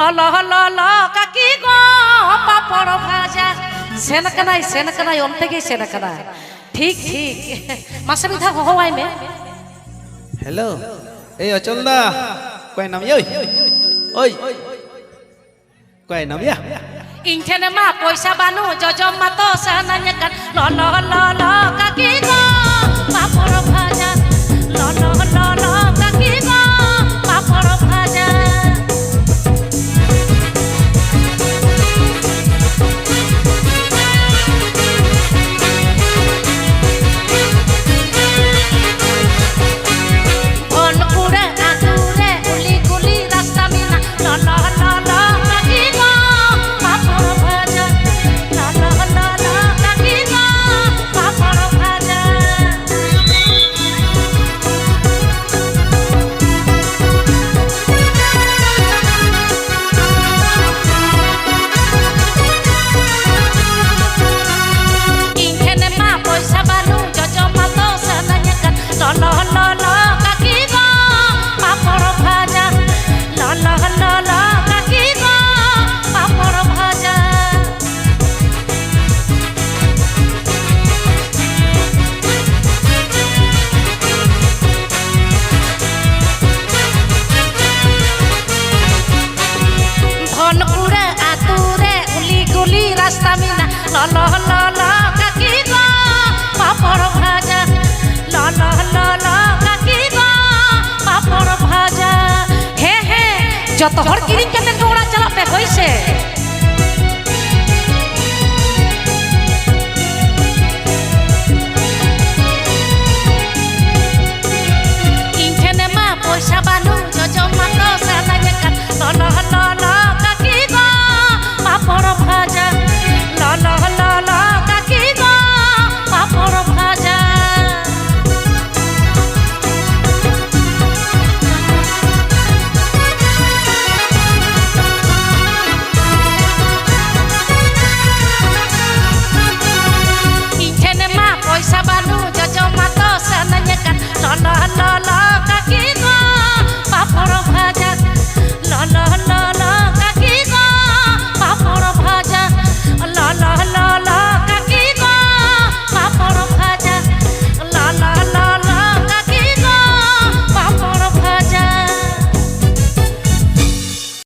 হলো হলো ল কাকি গো পাপড় ভাজা সেনকনাই অন্তে গিয়ে সেনকনা ঠিক ঠিক মাসে বিধা হওয়াই মে हेलो ए अचल दा कोई नाम ये ओय कोई नाम या ইনঠেনে মা পয়সা বানু জজম মা তো সানানে কান ল ল ল ল কাকি গো পাপড় ভাজা ল ল ল ল কাকি গো পাপড় ভাজা যত হর কিরিং কেতে দৌড়া চালাতে হইছে।